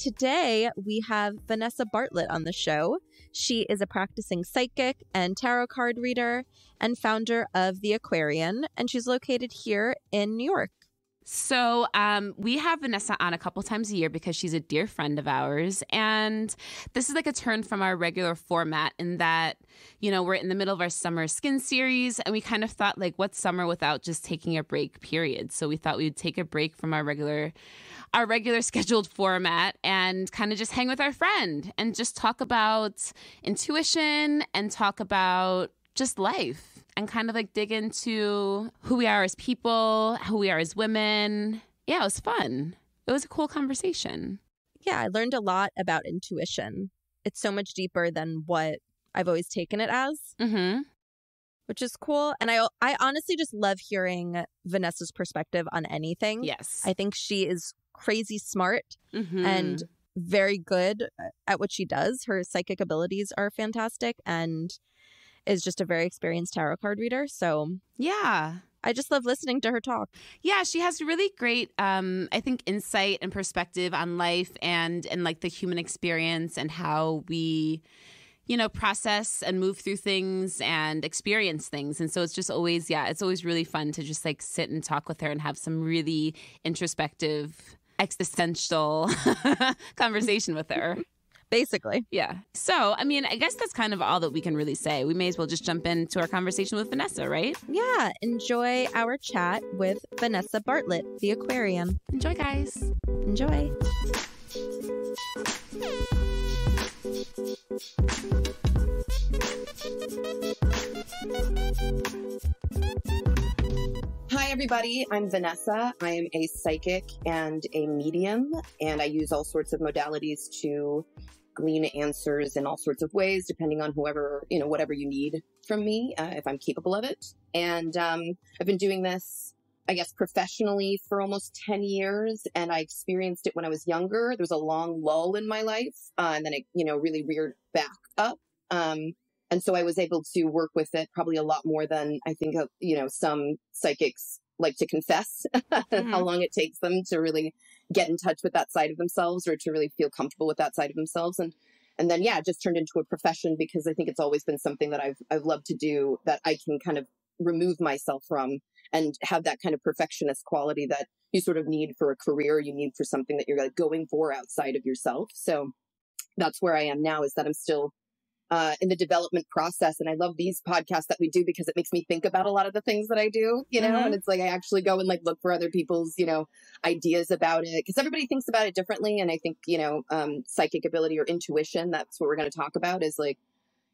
today we have Vanessa Bartlett on the show. She is a practicing psychic and tarot card reader and founder of The Aquarian, and she's located here in New York. So we have Vanessa on a couple times a year because she's a dear friend of ours. And this is like a turn from our regular format in that, you know, we're in the middle of our summer skin series. And we kind of thought, like, what's summer without just taking a break, period? So we thought we would take a break from our regular scheduled format and kind of just hang with our friend and just talk about intuition and talk about just life. And kind of like dig into who we are as people, who we are as women. Yeah, it was fun. It was a cool conversation. Yeah, I learned a lot about intuition. It's so much deeper than what I've always taken it as, which is cool. And I honestly just love hearing Vanessa's perspective on anything. Yes. I think she is crazy smart and very good at what she does. Her psychic abilities are fantastic and is just a very experienced tarot card reader. So yeah, I just love listening to her talk. Yeah, she has really great, I think, insight and perspective on life and like the human experience and how we, you know, process and move through things and experience things. And so it's just always, it's always really fun to just like sit and talk with her and have some really introspective, existential conversation with her. Basically. Yeah. So, I mean, I guess that's kind of all that we can really say. We may as well just jump into our conversation with Vanessa, right? Yeah. Enjoy our chat with Vanessa Bartlett, The Aquarian. Enjoy, guys. Enjoy. Hi, everybody. I'm Vanessa. I am a psychic and a medium, and I use all sorts of modalities to glean answers in all sorts of ways, depending on whatever you need from me, if I'm capable of it. And I've been doing this, I guess, professionally for almost 10 years, and I experienced it when I was younger. There was a long lull in my life, and then it, really reared back up. And so I was able to work with it probably a lot more than I think, some psychics like to confess how long it takes them to really get in touch with that side of themselves or to really feel comfortable with that side of themselves. And then, it just turned into a profession because I think it's always been something that I've loved to do, that I can kind of remove myself from and have that kind of perfectionist quality that you sort of need for a career, you need for something that you're like going for outside of yourself. So that's where I am now, is that I'm still in the development process. And I love these podcasts that we do because it makes me think about a lot of the things that I do, and it's like I actually go and like look for other people's, ideas about it, because everybody thinks about it differently. And I think, psychic ability or intuition, that's what we're going to talk about, is like,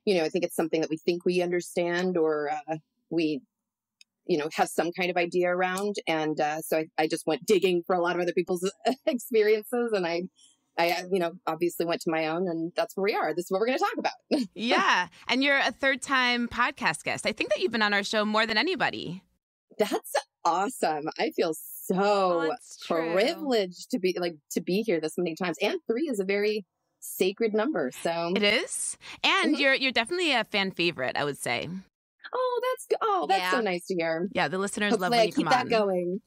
I think it's something that we think we understand or we, have some kind of idea around. And so I just went digging for a lot of other people's experiences, and I obviously went to my own, and that's where we are. This is what we're going to talk about. Yeah. And you're a third-time podcast guest. I think that you've been on our show more than anybody. That's awesome. I feel so privileged to be here this many times. And 3 is a very sacred number. So it is. And you're definitely a fan favorite, I would say. Oh, that's so nice to hear. Yeah, the listeners Hopefully love when you keep come on. that going.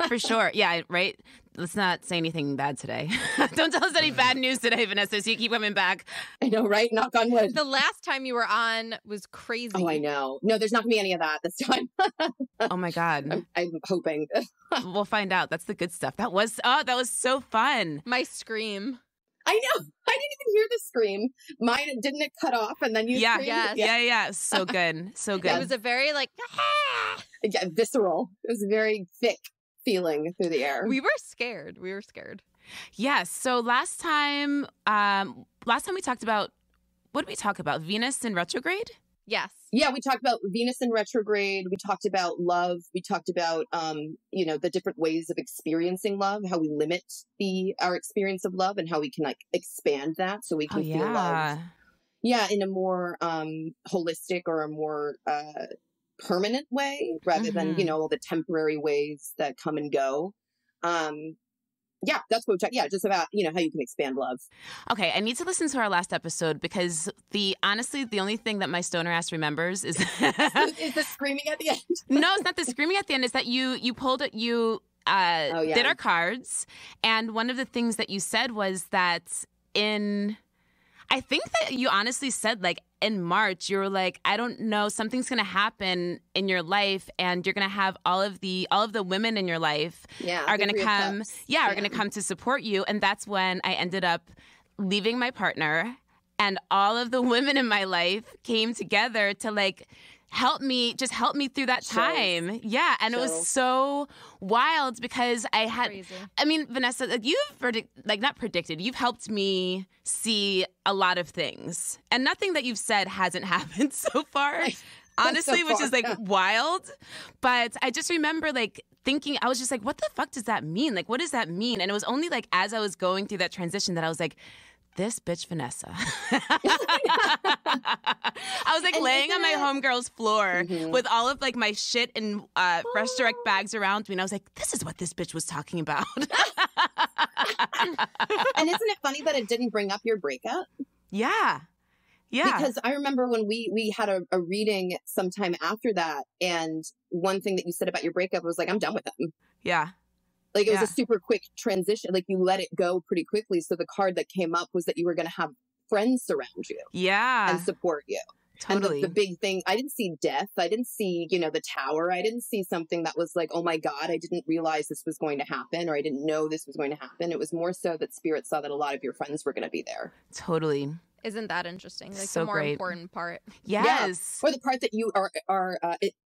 For sure. Yeah, right? Let's not say anything bad today. Don't tell us any bad news today, Vanessa, so you keep coming back. I know, right? Knock on wood. The last time you were on was crazy. Oh, I know. No, there's not going to be any of that this time. Oh, my God. I'm hoping. We'll find out. That's the good stuff. That was so fun. My scream. I know. I didn't even hear the scream. Mine, didn't it cut off and then you screamed? Yeah. So good. So good. It was a very visceral. It was a very thick feeling through the air. We were scared. Yes. So last time we talked about, what did we talk about? Venus in retrograde? Yes. Yeah, we talked about Venus in retrograde. We talked about love. We talked about, the different ways of experiencing love, how we limit our experience of love and how we can like expand that so we can feel love. Yeah, in a more holistic or a more permanent way rather than, all the temporary ways that come and go. Yeah, that's what we talk. Yeah, just about, how you can expand love. Okay, I need to listen to our last episode because honestly, the only thing that my stoner ass remembers is is the screaming at the end. No, it's not the screaming at the end. It's that you pulled it. did our cards. And one of the things that you said was that I think that you honestly said, like, in March, you were like, I don't know, something's going to happen in your life, and you're going to have all of the women in your life are going to come. Are going to come to support you. And that's when I ended up leaving my partner, and all of the women in my life came together to, like, help me through that time. Yeah. And it was so wild because I mean, Vanessa, like, you've helped me see a lot of things, and nothing that you've said hasn't happened so far, honestly, which is like wild. But I just remember, like, thinking, I was just like, what the fuck does that mean? Like, what does that mean? And it was only like, as I was going through that transition, that I was like, this bitch Vanessa. I was like laying on my homegirl's floor with all of like my shit in Fresh Direct bags around me, and I was like, this is what this bitch was talking about. And isn't it funny that it didn't bring up your breakup? Yeah. Yeah. Because I remember when we had a reading sometime after that, and one thing that you said about your breakup was like, I'm done with him. Yeah. Like, it was a super quick transition. Like, you let it go pretty quickly. So the card that came up was that you were going to have friends surround you. Yeah. And support you. Totally. And the big thing, I didn't see death. I didn't see, the tower. I didn't see something that was like, oh my God, I didn't realize this was going to happen, or I didn't know this was going to happen. It was more so that Spirit saw that a lot of your friends were going to be there. Totally. Isn't that interesting? Like, so the more great. important part. Yes. Yeah. Or the part that you are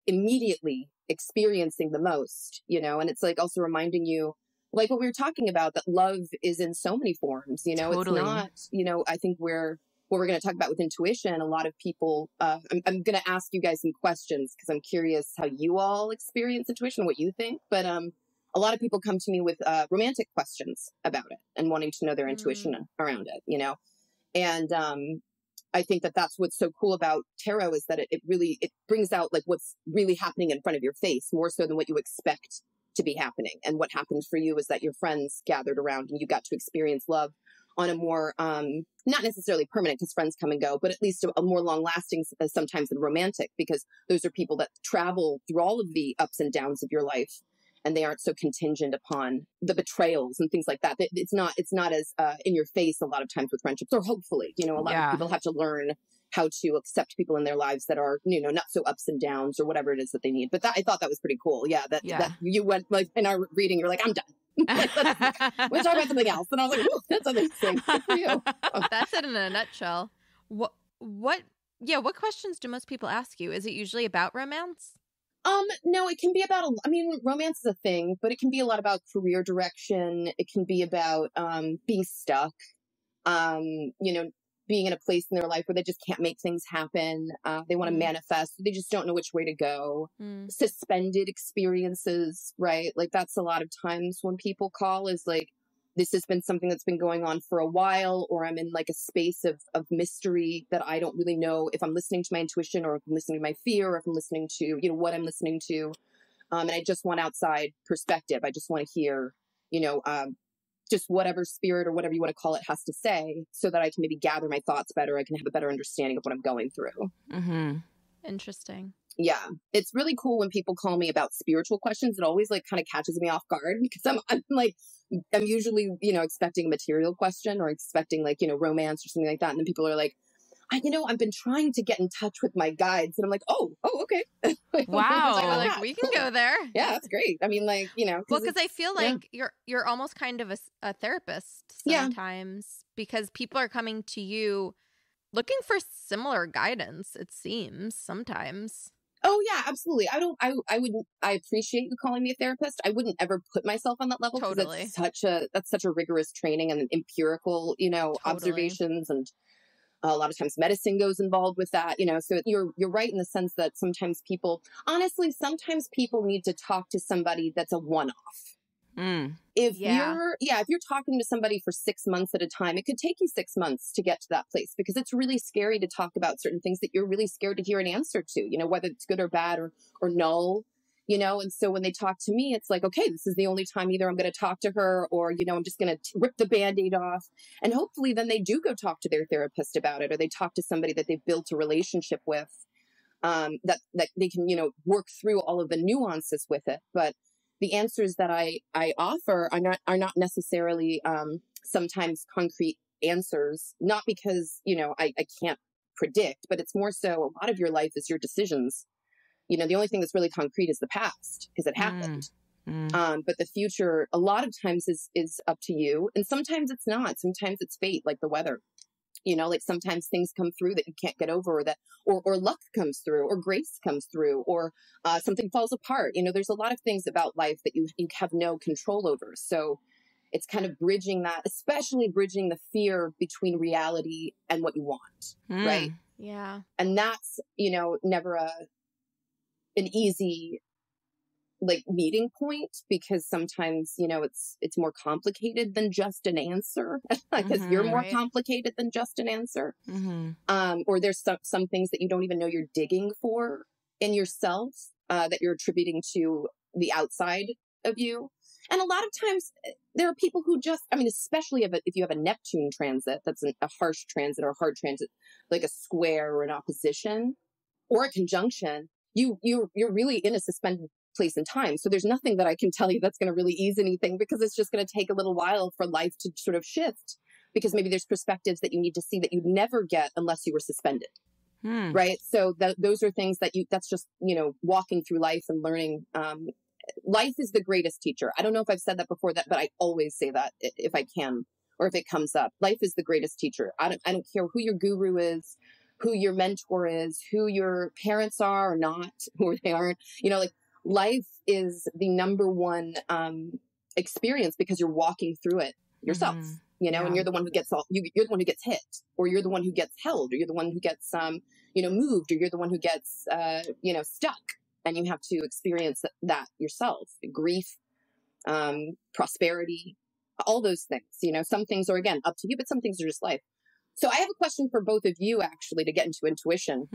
immediately experiencing the most, and it's like also reminding you, like what we were talking about, that love is in so many forms, Totally. It's not, I think what we're going to talk about with intuition, a lot of people, I'm going to ask you guys some questions because I'm curious how you all experience intuition, what you think. But a lot of people come to me with romantic questions about it and wanting to know their intuition around it, and I think that that's what's so cool about tarot, is that it brings out like what's really happening in front of your face, more so than what you expect to be happening. And what happened for you is that your friends gathered around and you got to experience love on a more, not necessarily permanent, because friends come and go, but at least a more long lasting sometimes than romantic, because those are people that travel through all of the ups and downs of your life, and they aren't so contingent upon the betrayals and things like that. It's not as in your face a lot of times with friendships, or hopefully, a lot of people have to learn how to accept people in their lives that are, not so ups and downs or whatever it is that they need. But I thought that was pretty cool. Yeah. That you went, like, in our reading, you're like, I'm done. We'll talk about something else. And I was like, ooh, that's amazing. Good for you. That's it in a nutshell. What questions do most people ask you? Is it usually about romance? No, it can be about, romance is a thing, but it can be a lot about career direction. It can be about, being stuck, being in a place in their life where they just can't make things happen. They want to manifest. They just don't know which way to go. Suspended experiences, right? Like, that's a lot of times when people call, is like, this has been something that's been going on for a while, or I'm in like a space of mystery that I don't really know if I'm listening to my intuition, or if I'm listening to my fear, or if I'm listening to, what I'm listening to. And I just want outside perspective. I just want to hear, just whatever spirit or whatever you want to call it has to say, so that I can maybe gather my thoughts better. I can have a better understanding of what I'm going through. Mm-hmm. Interesting. Yeah. It's really cool when people call me about spiritual questions. It always like kind of catches me off guard, because I'm usually, expecting a material question, or expecting like, romance or something like that. And then people are like, I've been trying to get in touch with my guides. And I'm like, oh, okay. Wow. Like, we can go there. Yeah, that's great. I mean, like, well, because I feel like you're almost kind of a therapist sometimes, because people are coming to you looking for similar guidance, it seems, sometimes. Oh yeah, absolutely. I appreciate you calling me a therapist. I wouldn't ever put myself on that level. Totally. That's such a rigorous training and empirical, observations, and a lot of times medicine goes involved with that, so you're right in the sense that sometimes people need to talk to somebody that's a one-off. If you're talking to somebody for 6 months at a time, it could take you 6 months to get to that place, because it's really scary to talk about certain things that you're really scared to hear an answer to, whether it's good or bad or null, and so when they talk to me, it's like, okay, this is the only time either I'm going to talk to her, or, I'm just going to rip the Band-Aid off. And hopefully then they do go talk to their therapist about it, or they talk to somebody that they've built a relationship with, that they can, work through all of the nuances with it. But the answers that I offer are not necessarily sometimes concrete answers, not because, I can't predict, but it's more so a lot of your life is your decisions. The only thing that's really concrete is the past because it happened. But the future a lot of times is up to you. And sometimes it's not. Sometimes it's fate, like the weather. Like sometimes things come through that you can't get over, or luck comes through, or grace comes through, or something falls apart. There's a lot of things about life that you have no control over. So it's kind of bridging that, especially bridging the fear between reality and what you want. Right. Yeah. And that's, never an easy meeting point, because sometimes, it's more complicated than just an answer, because you're more complicated than just an answer. Or there's some things that you don't even know you're digging for in yourself, that you're attributing to the outside of you. And a lot of times there are people who just, especially if you have a Neptune transit, that's a harsh transit or a hard transit, like a square or an opposition or a conjunction, you're really in a suspended place in time. So there's nothing that I can tell you that's going to really ease anything, because it's just going to take a little while for life to sort of shift, because maybe there's perspectives that you need to see that you'd never get unless you were suspended. Right. So those are things that's just, walking through life and learning. Life is the greatest teacher. I don't know if I've said that before, but I always say that if I can, or if it comes up. Life is the greatest teacher. I don't care who your guru is, who your mentor is, who your parents are or not, who they aren't, life is the number one experience, because you're walking through it yourself, and you're the one who gets you're the one who gets hit, or you're the one who gets held, or you're the one who gets, moved, or you're the one who gets, stuck, and you have to experience that yourself. Grief, prosperity, all those things, some things are, again, up to you, but some things are just life. So I have a question for both of you, actually, to get into intuition.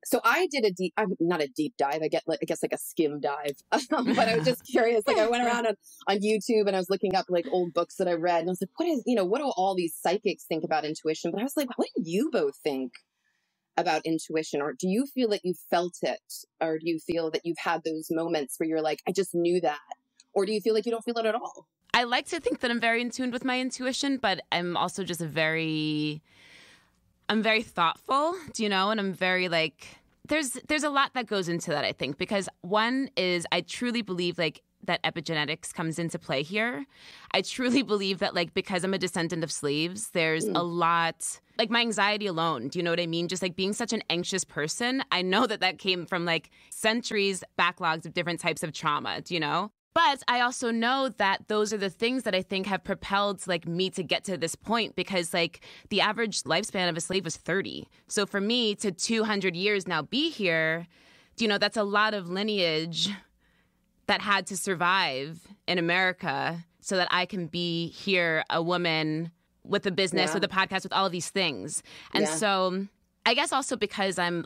So I did not a deep dive. I guess like a skim dive. But I was just curious. I went around on YouTube and I was looking up old books that I read, and I was like, what do all these psychics think about intuition? But I was like, what do you both think about intuition? Or do you feel that you felt it? Or do you feel that you've had those moments where you're like, I just knew that? Or do you feel like you don't feel it at all? I like to think that I'm very in tune with my intuition, but I'm also just I'm very thoughtful, and I'm very there's a lot that goes into that, I think, because one is I truly believe that epigenetics comes into play here. I truly believe that because I'm a descendant of slaves, there's a lot, my anxiety alone, do you know what I mean? Just being such an anxious person, I know that came from centuries backlogs of different types of trauma, do you know? But I also know that those are the things that I think have propelled me to get to this point, because the average lifespan of a slave was 30. So for me to 200 years now be here, that's a lot of lineage that had to survive in America so that I can be here, a woman with a business, with a podcast, with all of these things. And so I guess also because I'm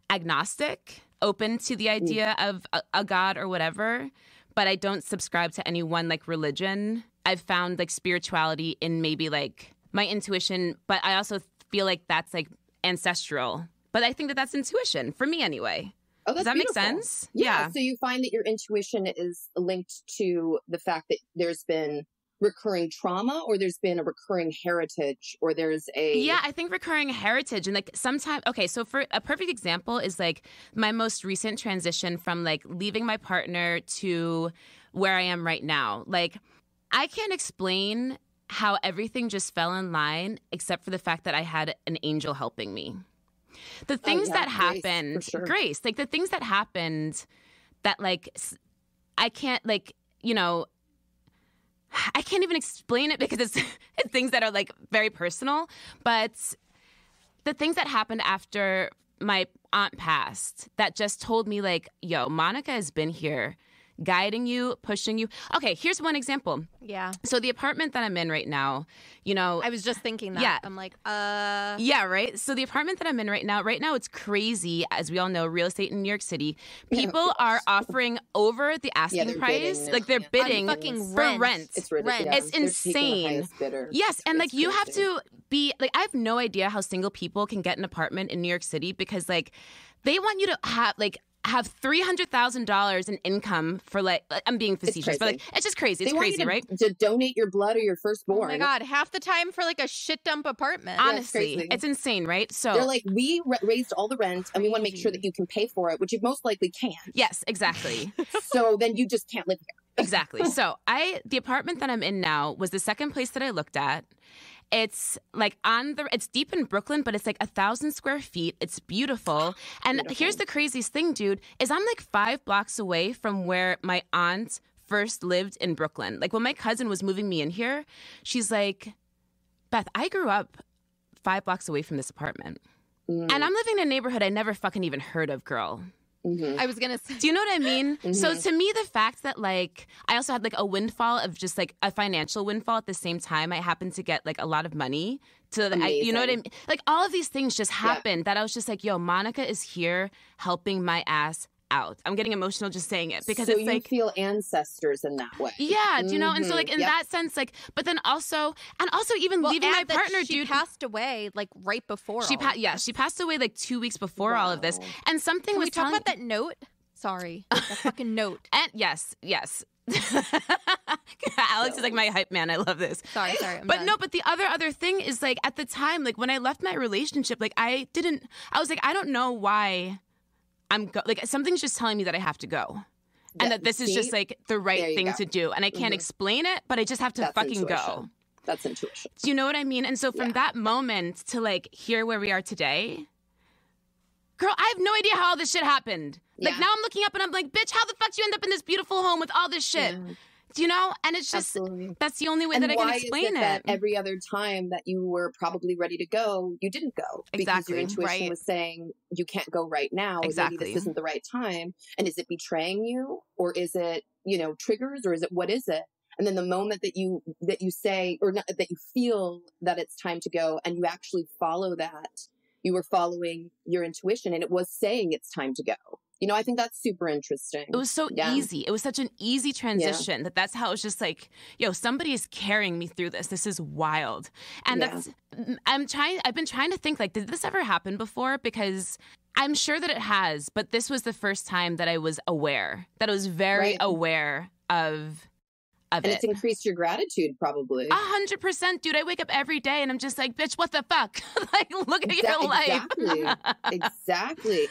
agnostic, open to the idea of a God or whatever, but I don't subscribe to any one religion. I've found spirituality in maybe my intuition, but I also feel that's ancestral. But I think that's intuition for me anyway. Oh, that's Does that beautiful. make sense? Yeah. So you find that your intuition is linked to the fact that there's been recurring trauma, or there's been a recurring heritage, or there's a... Yeah, I think recurring heritage. And sometimes, okay, so for a perfect example is my most recent transition from leaving my partner to where I am right now. I can't explain how everything just fell in line, except for the fact that I had an angel helping me. The things that happened, Grace, the things that happened that I can't I can't even explain it, because it's things that are very personal. But the things that happened after my aunt passed that just told me yo, Monica has been here guiding you, pushing you. Okay, here's one example. Yeah. So the apartment that I'm in right now, I was just thinking that. Yeah. I'm Yeah, right? So the apartment that I'm in right now, it's crazy. As we all know, real estate in New York City, people are offering over the asking price. They're bidding for rent. It's ridiculous. It's insane. Yes, and it's you crazy. have to be I have no idea how single people can get an apartment in New York City, because they want you to have have $300,000 in income for like, I'm being facetious, but like, it's just crazy. It's crazy, right? To donate your blood or your firstborn. Oh my God, half the time for like a shit dump apartment. Honestly, it's insane, right? So they're like, we raised all the rent and we want to make sure that you can pay for it, which you most likely can. Yes, exactly. So then you just can't live here. Exactly. So the apartment that I'm in now was the second place that I looked at. It's like it's deep in Brooklyn, but it's like 1,000 square feet. It's beautiful. And here's the craziest thing, dude, is I'm like 5 blocks away from where my aunt first lived in Brooklyn. Like when my cousin was moving me in here, she's like, Beth, I grew up 5 blocks away from this apartment. And I'm living in a neighborhood I never fucking even heard of, girl. I was going to say. Do you know what I mean? So to me, the fact that like I also had like a windfall of just like a financial windfall at the same time, I happened to get like a lot of money to, you know what I mean? Like all of these things just happened that I was just like, yo, Monica is here helping my ass out. I'm getting emotional just saying it because it's like you feel ancestors in that way. Yeah, do you know? And so like in that sense, like, but then also even leaving my partner, she passed away like right before. She passed away like 2 weeks before all of this. And something Can was we talk about that note? Sorry, that fucking note. And yes. Alex is like my hype man. I love this. Sorry. But the other thing is like at the time, like when I left my relationship, like I was like, I don't know why like something's just telling me that I have to go. And that this is just like the right thing to do. And I can't explain it, but I just have to fucking go. That's intuition. Do you know what I mean? And so from that moment to like here where we are today, girl, I have no idea how all this shit happened. Like now I'm looking up and I'm like, bitch, how the fuck did you end up in this beautiful home with all this shit? Yeah. Do you know? And it's just, that's the only way that I can explain it. That every other time that you were probably ready to go, you didn't go. Because your intuition was saying, you can't go right now. Maybe this isn't the right time. And is it betraying you? Or is it, triggers? Or is it, what is it? And then the moment that you say, or not, that you feel that it's time to go and you actually follow that, you were following your intuition and it was saying it's time to go. I think that's super interesting. It was so easy. It was such an easy transition that's how it was just like, yo, somebody is carrying me through this. This is wild. And I've been trying to think like, did this ever happen before? Because I'm sure that it has, but this was the first time that I was aware, that I was very aware of it. And it's increased your gratitude, probably. 100%, dude. I wake up every day and I'm just like, bitch, what the fuck? Like, look at your life. Exactly.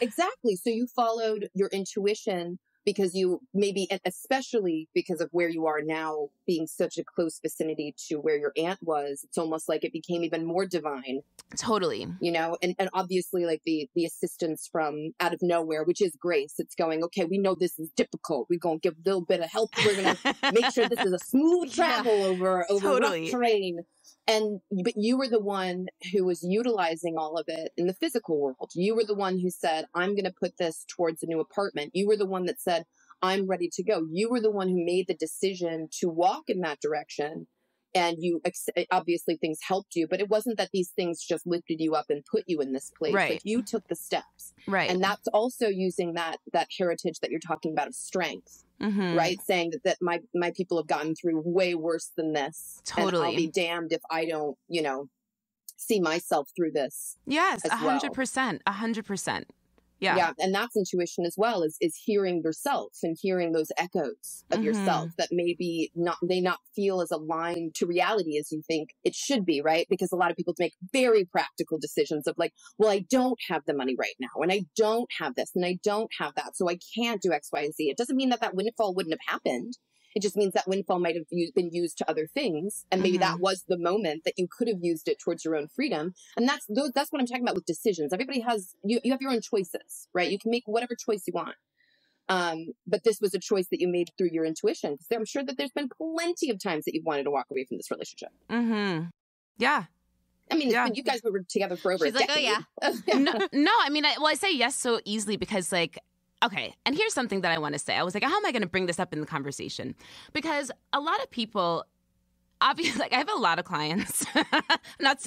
So you followed your intuition because you maybe, especially because of where you are now, being such a close vicinity to where your aunt was, it's almost like it became even more divine. Totally. And obviously like the assistance from out of nowhere, which is grace. It's going, okay, we know this is difficult. We're going to give a little bit of help. We're going to make sure this is a smooth travel over rough terrain. But you were the one who was utilizing all of it in the physical world. You were the one who said, I'm going to put this towards a new apartment. You were the one that said, I'm ready to go. You were the one who made the decision to walk in that direction. And obviously things helped you, but it wasn't that these things just lifted you up and put you in this place. Right. Like you took the steps. Right. And that's also using that heritage that you're talking about of strength. Mm-hmm. Right? Saying that my people have gotten through way worse than this. Totally. And I'll be damned if I don't, see myself through this. Yes, 100%. 100%. Yeah. And that's intuition as well, is hearing yourself and hearing those echoes of yourself that maybe not feel as aligned to reality as you think it should be, right? Because a lot of people make very practical decisions of like, well, I don't have the money right now and I don't have this and I don't have that. So I can't do X, Y, and Z. It doesn't mean that windfall wouldn't have happened. It just means that windfall might have been used to other things. And maybe that was the moment that you could have used it towards your own freedom. And that's what I'm talking about with decisions. Everybody has, you have your own choices, right? You can make whatever choice you want. But this was a choice that you made through your intuition. Because I'm sure that there's been plenty of times that you've wanted to walk away from this relationship. Mm-hmm. Yeah. I mean, you guys were together for over a decade. She's like, oh, yeah. No, I mean, I say yes so easily because like, okay, and here's something that I want to say. I was like, how am I going to bring this up in the conversation? Because a lot of people, obviously, like I have a lot of clients.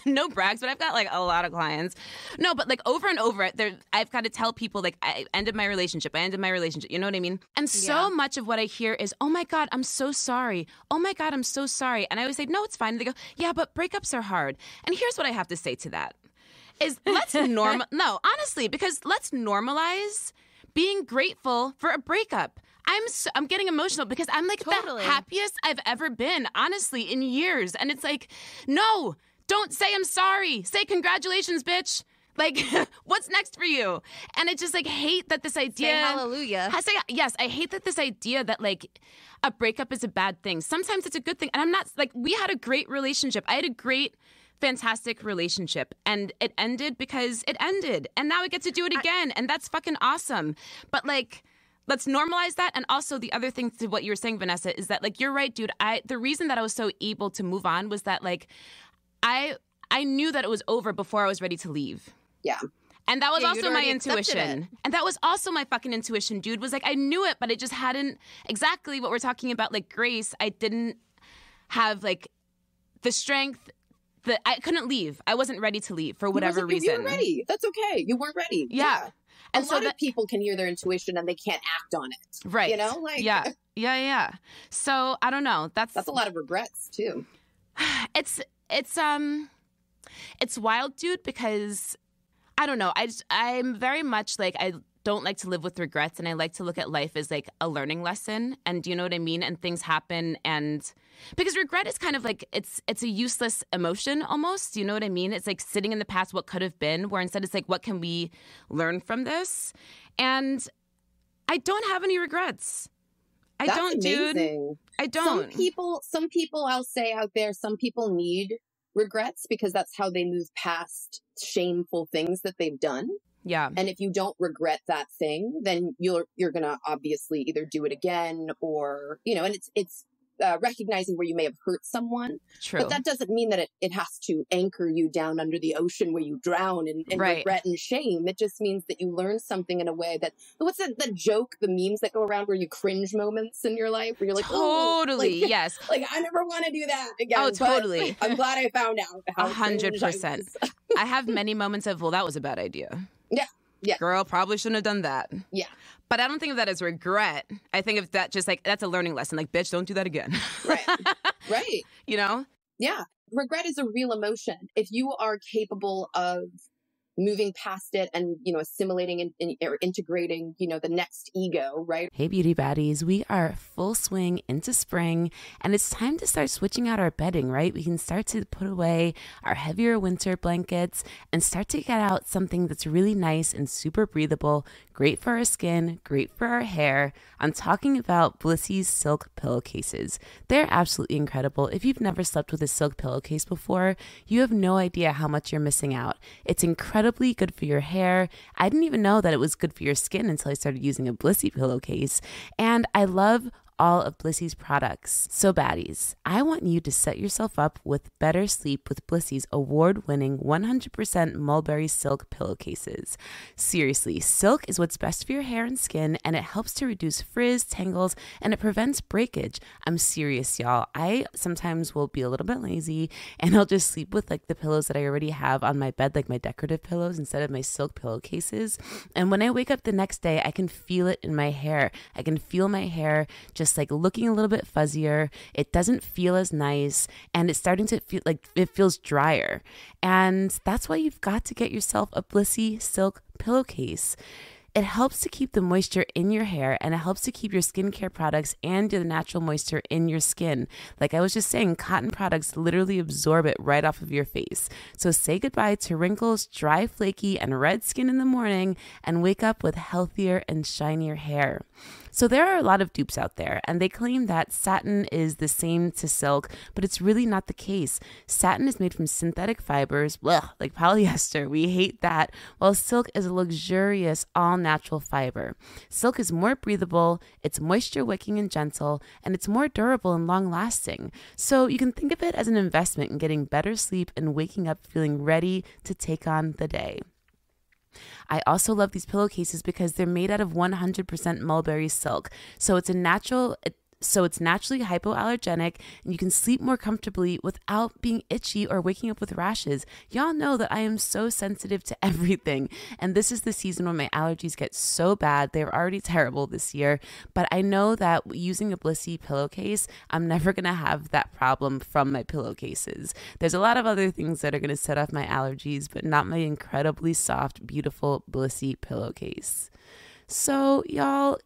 No brags, but I've got like a lot of clients. No, but like over and over, I've got to tell people like I ended my relationship. You know what I mean? And so much of what I hear is, oh my God, I'm so sorry. Oh my God, I'm so sorry. And I always say, no, it's fine. And they go, yeah, but breakups are hard. And here's what I have to say to that is let's honestly, because let's normalize being grateful for a breakup. I'm getting emotional because I'm like the happiest I've ever been, honestly, in years. And it's like, no, don't say I'm sorry. Say congratulations, bitch. Like, what's next for you? And I just like hate that this idea. Say hallelujah. Yes, I hate that this idea that like a breakup is a bad thing. Sometimes it's a good thing. And I'm not like, we had a great relationship. I had a great, fantastic relationship. And it ended because it ended. And now I get to do it again. And that's fucking awesome. But like, let's normalize that. And also the other thing to what you were saying, Vanessa, is that like, you're right, dude. The reason that I was so able to move on was that like, I knew that it was over before I was ready to leave. Yeah. And that was also my intuition. And that was also my fucking intuition, dude, was like, I knew it, but it just hadn't exactly what we're talking about, like grace. I didn't have like the strength that I couldn't leave. I wasn't ready to leave for whatever reason. You weren't ready. That's okay. You weren't ready. Yeah. And a lot of people can hear their intuition and they can't act on it. Right. You know? Like, yeah. So I don't know. That's a lot of regrets too. It's wild, dude, because I don't know. I'm very much like, I don't like to live with regrets, and I like to look at life as like a learning lesson. And do you know what I mean? And things happen, and because regret is kind of like it's a useless emotion almost. Do you know what I mean? It's like sitting in the past, what could have been, where instead it's like, what can we learn from this? And I don't have any regrets. That's amazing. Dude. I don't. Some people I'll say out there, some people need regrets because that's how they move past shameful things that they've done. Yeah. And if you don't regret that thing, then you're going to obviously either do it again or, you know, and it's recognizing where you may have hurt someone. True. But that doesn't mean that it has to anchor you down under the ocean where you drown in regret and shame. It just means that you learn something in a way that, what's the joke, the memes that go around where you cringe moments in your life where you're like, totally, yes. Like, I never want to do that again. Oh, totally. I'm glad I found out how 100%. I have many moments of, well, that was a bad idea. Yeah. Girl, probably shouldn't have done that. Yeah. But I don't think of that as regret. I think of that just like, that's a learning lesson. Like, bitch, don't do that again. Right. Right. You know? Yeah. Regret is a real emotion. If you are capable of moving past it and, you know, assimilating or integrating, you know, the next ego, right? Hey, beauty baddies. We are full swing into spring, and it's time to start switching out our bedding, right? We can start to put away our heavier winter blankets and start to get out something that's really nice and super breathable, great for our skin, great for our hair. I'm talking about Blissy's silk pillowcases. They're absolutely incredible. If you've never slept with a silk pillowcase before, you have no idea how much you're missing out. It's incredibly good for your hair. I didn't even know that it was good for your skin until I started using a Blissy pillowcase. And I love all of Blissy's products. So baddies, I want you to set yourself up with better sleep with Blissy's award-winning 100% mulberry silk pillowcases. Seriously, silk is what's best for your hair and skin, and it helps to reduce frizz, tangles, and it prevents breakage. I'm serious, y'all. I sometimes will be a little bit lazy, and I'll just sleep with like the pillows that I already have on my bed, like my decorative pillows instead of my silk pillowcases. And when I wake up the next day, I can feel it in my hair. I can feel my hair just like looking a little bit fuzzier. It doesn't feel as nice, and it's starting to feel like it feels drier. And that's why you've got to get yourself a Blissy silk pillowcase. It helps to keep the moisture in your hair, and it helps to keep your skincare products and the natural moisture in your skin. Like I was just saying, cotton products literally absorb it right off of your face. So say goodbye to wrinkles, dry, flaky, and red skin in the morning, and wake up with healthier and shinier hair. So there are a lot of dupes out there, and they claim that satin is the same to silk, but it's really not the case. Satin is made from synthetic fibers, like polyester. We hate that. While silk is a luxurious, all-natural fiber. Silk is more breathable, it's moisture-wicking and gentle, and it's more durable and long-lasting. So you can think of it as an investment in getting better sleep and waking up feeling ready to take on the day. I also love these pillowcases because they're made out of 100% mulberry silk. So it's naturally hypoallergenic, and you can sleep more comfortably without being itchy or waking up with rashes. Y'all know that I am so sensitive to everything, and this is the season when my allergies get so bad. They're already terrible this year, but I know that using a Blissy pillowcase, I'm never going to have that problem from my pillowcases. There's a lot of other things that are going to set off my allergies, but not my incredibly soft, beautiful Blissy pillowcase. So, y'all,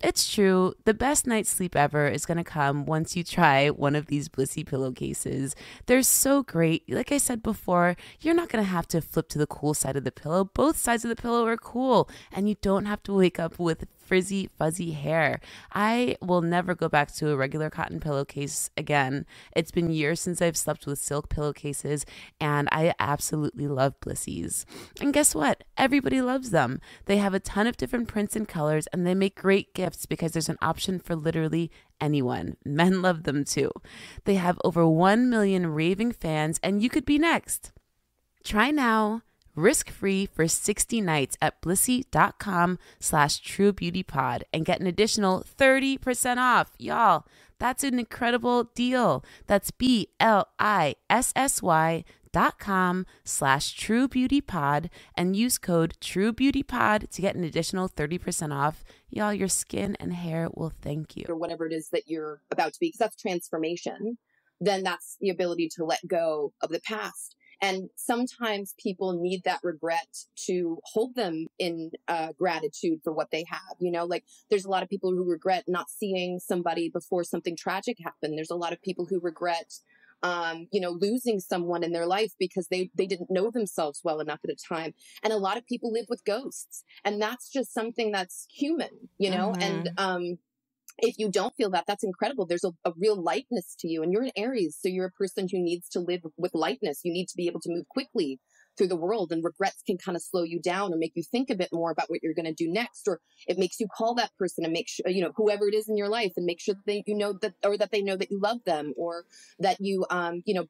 it's true. The best night's sleep ever is going to come once you try one of these Blissy pillowcases. They're so great. Like I said before, you're not going to have to flip to the cool side of the pillow. Both sides of the pillow are cool, and you don't have to wake up with frizzy, fuzzy hair. I will never go back to a regular cotton pillowcase again. It's been years since I've slept with silk pillowcases, and I absolutely love Blissies. And guess what? Everybody loves them. They have a ton of different prints and colors, and they make great gifts because there's an option for literally anyone. Men love them too. They have over 1 million raving fans, and you could be next. Try now, risk-free for 60 nights at blissy.com/truebeautypod and get an additional 30% off. Y'all, that's an incredible deal. That's BLISSY.com/truebeautypod and use code truebeautypod to get an additional 30% off. Y'all, your skin and hair will thank you. Or whatever it is that you're about to be, because that's transformation. Then that's the ability to let go of the past. And sometimes people need that regret to hold them in gratitude for what they have. You know, like there's a lot of people who regret not seeing somebody before something tragic happened. There's a lot of people who regret, losing someone in their life because they didn't know themselves well enough at a time. And a lot of people live with ghosts. And that's just something that's human, you know, and if you don't feel that, that's incredible. There's a real lightness to you, and you're an Aries. So you're a person who needs to live with lightness. You need to be able to move quickly through the world, and regrets can kind of slow you down or make you think a bit more about what you're going to do next. Or it makes you call that person and make sure, whoever it is in your life, and make sure that they know that you love them, or that you,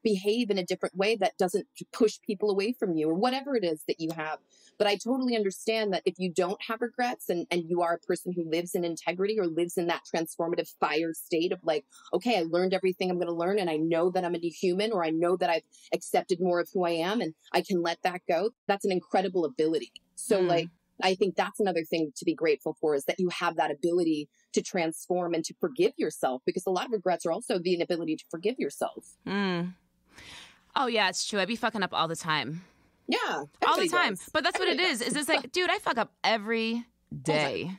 behave in a different way that doesn't push people away from you, or whatever it is that you have. But I totally understand that if you don't have regrets and you are a person who lives in integrity or lives in that transformative fire state of like, okay, I learned everything I'm going to learn, and I know that I'm a new human, or I know that I've accepted more of who I am and I can let that go. That's an incredible ability. So I think that's another thing to be grateful for, is that you have that ability to transform and to forgive yourself, because a lot of regrets are also the inability to forgive yourself. Oh yeah, it's true. I be fucking up all the time. Yeah. All the time. Does. But that's what it is. Is it's like, dude, I fuck up every day.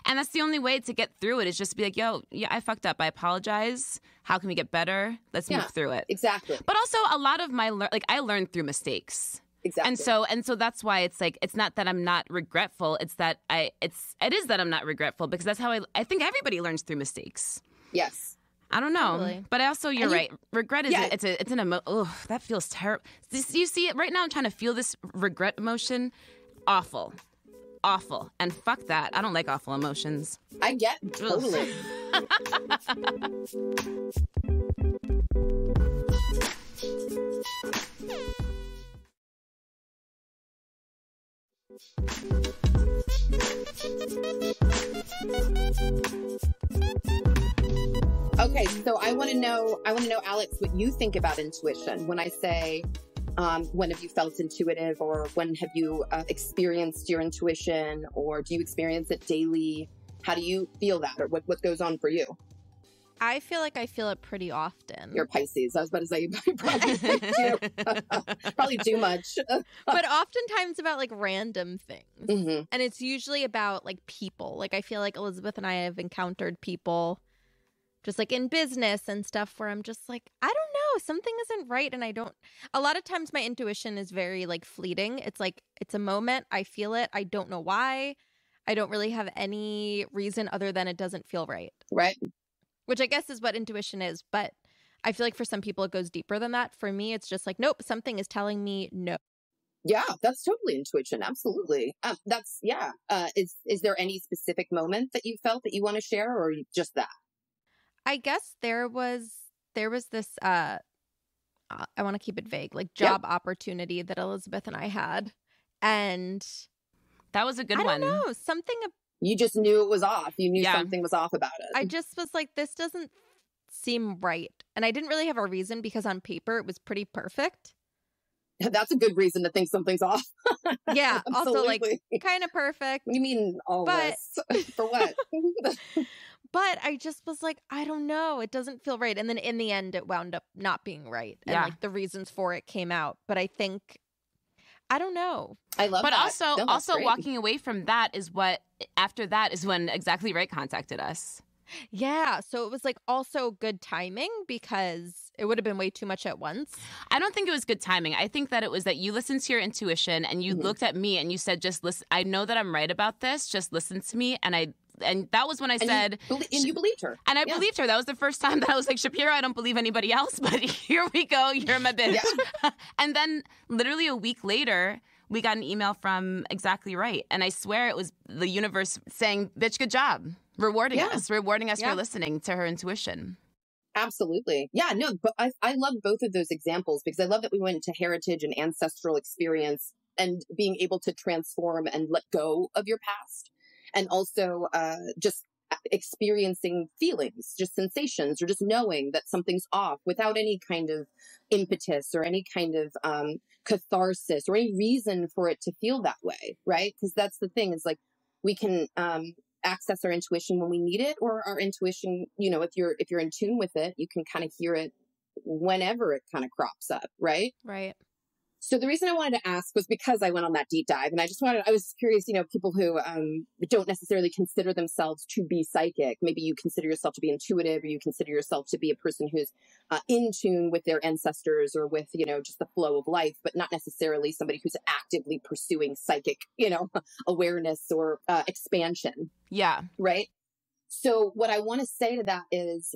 And that's the only way to get through it, is just to be like, yo, yeah, I fucked up. I apologize. How can we get better? Let's move through it. Exactly. But also a lot of my, I learned through mistakes. Exactly. And so that's why it's like, it's not that I'm not regretful. It's that it is that I'm not regretful, because that's how I think everybody learns through mistakes. Yes. I don't know. Totally. But also you're right. Regret is, it's an emotion. Oh, that feels terrible. You see it right now. I'm trying to feel this regret emotion. Awful. And fuck that. I don't like awful emotions. I get totally. Okay, so I want to know, Alex, what you think about intuition. When I say, when have you felt intuitive, or when have you experienced your intuition, or do you experience it daily? How do you feel that, or what goes on for you? I feel like I feel it pretty often. You're Pisces. I was about to say you probably do. Probably too much. But oftentimes about like random things. Mm-hmm. And it's usually about like people. Like I feel like Elizabeth and I have encountered people just like in business and stuff where I'm just like, I don't know, something isn't right. And a lot of times my intuition is very like fleeting. It's like, it's a moment. I feel it. I don't know why. I don't really have any reason other than it doesn't feel right. Right. Which I guess is what intuition is. But I feel like for some people it goes deeper than that. For me, it's just like, nope, something is telling me no. Yeah, that's totally intuition. Absolutely. Is there any specific moment that you felt that you want to share, or just that? I guess there was this I want to keep it vague, like job opportunity that Elizabeth and I had, and that was a good one. I don't know, something. You just knew it was off. You knew something was off about it. I just was like, this doesn't seem right, and I didn't really have a reason, because on paper it was pretty perfect. That's a good reason to think something's off. Yeah, also like kind of perfect. What do you mean all this? For what? But I just was like, I don't know. It doesn't feel right. And then in the end, it wound up not being right. And like the reasons for it came out. But I I don't know. I love but that. But also walking away from that is after that is when Exactly Right contacted us. Yeah. So it was like also good timing because it would have been way too much at once. I don't think it was good timing. I think that it was that you listened to your intuition and you looked at me and you said, just listen. I know that I'm right about this. Just listen to me. And that was when I said... And you believed her. And I believed her. That was the first time that I was like, Shapiro, I don't believe anybody else, but here we go. You're my bitch. Yeah. And then literally a week later, we got an email from Exactly Right. And I swear it was the universe saying, bitch, good job. Rewarding us for listening to her intuition. Absolutely. Yeah, no, but I love both of those examples because I love that we went into heritage and ancestral experience and being able to transform and let go of your past. And also just experiencing feelings, just sensations, or just knowing that something's off without any kind of impetus or any kind of catharsis or any reason for it to feel that way, right? Because that's the thing is like we can access our intuition when we need it, or our intuition, if you're in tune with it, you can kind of hear it whenever it kind of crops up, right? Right. So the reason I wanted to ask was because I went on that deep dive and I was curious, people who don't necessarily consider themselves to be psychic. Maybe you consider yourself to be intuitive, or you consider yourself to be a person who's in tune with their ancestors or with, just the flow of life, but not necessarily somebody who's actively pursuing psychic, awareness or expansion. Yeah. Right. So what I want to say to that is,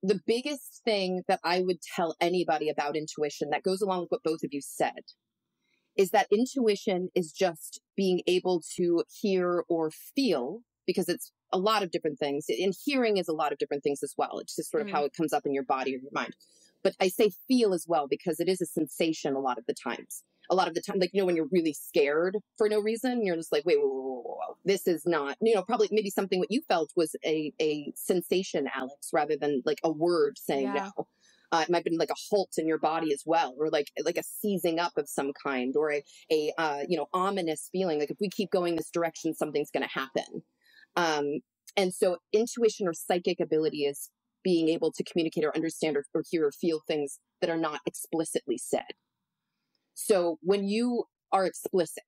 the biggest thing that I would tell anybody about intuition that goes along with what both of you said is that intuition is just being able to hear or feel, because it's a lot of different things. And hearing is a lot of different things as well. It's just sort of how it comes up in your body or your mind. But I say feel as well, because it is a sensation a lot of the time, like, when you're really scared for no reason, you're just like, wait, whoa. This is not, probably maybe something what you felt was a sensation, Alex, rather than like a word saying no. It might have been like a halt in your body as well, or like a seizing up of some kind, or a ominous feeling. Like if we keep going this direction, something's going to happen. And so intuition or psychic ability is being able to communicate or understand or hear or feel things that are not explicitly said. So when you are explicit,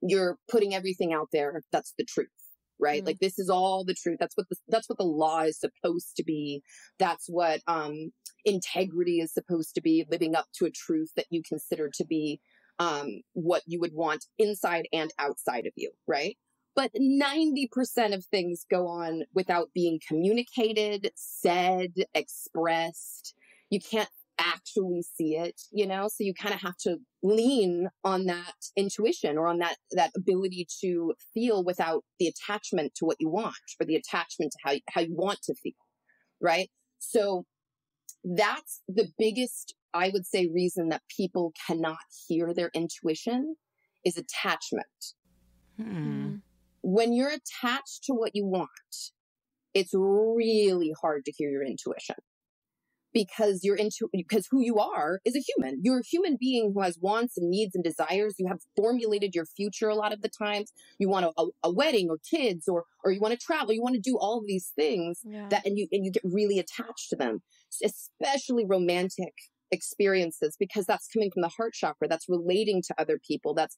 you're putting everything out there. That's the truth, right? Like this is all the truth. That's what the law is supposed to be. That's what integrity is supposed to be, living up to a truth that you consider to be what you would want inside and outside of you, right? But 90% of things go on without being communicated, said, expressed. You can't actually see it, so you kind of have to lean on that intuition or on that ability to feel without the attachment to what you want, or the attachment to how you want to feel, right? So that's the biggest, I would say, reason that people cannot hear their intuition is attachment. When you're attached to what you want, it's really hard to hear your intuition. Because because who you are is a human. You're a human being who has wants and needs and desires. You have formulated your future a lot of the times. You want a wedding or kids, or you want to travel. You want to do all of these things and you get really attached to them, especially romantic experiences, because that's coming from the heart chakra. That's relating to other people. That's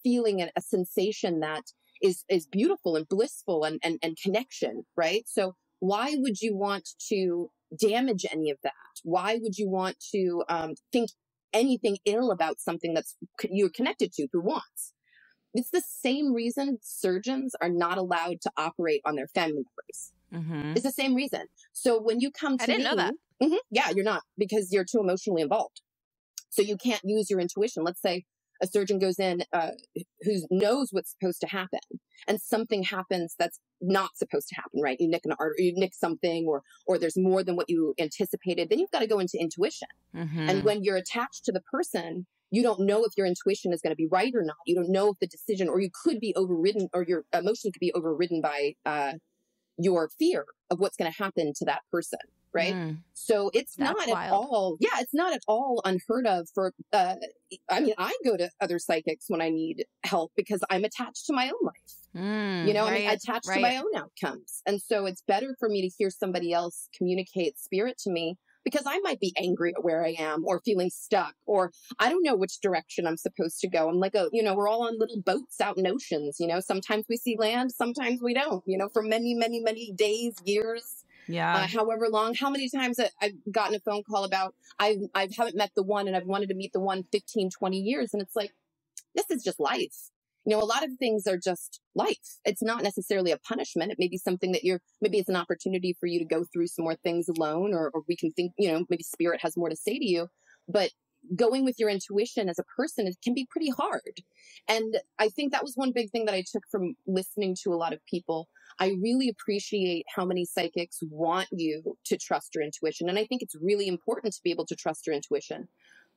feeling a sensation that is beautiful and blissful and connection, right? So why would you want to damage any of that? Why would you want to think anything ill about something that's you're connected to through wants? It's the same reason surgeons are not allowed to operate on their family members. It's the same reason. So when you come to me, I didn't know that. Yeah, you're not, because you're too emotionally involved. So you can't use your intuition. Let's say a surgeon goes in who knows what's supposed to happen, and something happens that's not supposed to happen, right? You nick an artery, you nick something, or there's more than what you anticipated. Then you've got to go into intuition. And when you're attached to the person, you don't know if your intuition is going to be right or not. You don't know if the decision, or you could be overridden, or your emotion could be overridden by your fear of what's going to happen to that person. Right. So it's not at all unheard of for, I go to other psychics when I need help because I'm attached to my own life. I'm attached to my own outcomes. And so it's better for me to hear somebody else communicate spirit to me, because I might be angry at where I am or feeling stuck, or I don't know which direction I'm supposed to go. I'm like, we're all on little boats out in oceans. Sometimes we see land, sometimes we don't, for many, many, many days, years. Yeah. However long, how many times I've gotten a phone call about, I haven't met the one and I've wanted to meet the one 15, 20 years. And it's like, this is just life. A lot of things are just life. It's not necessarily a punishment. It may be something that maybe it's an opportunity for you to go through some more things alone, or we can think, maybe spirit has more to say to you. But going with your intuition as a person, it can be pretty hard. And I think that was one big thing that I took from listening to a lot of people. I really appreciate how many psychics want you to trust your intuition. And I think it's really important to be able to trust your intuition.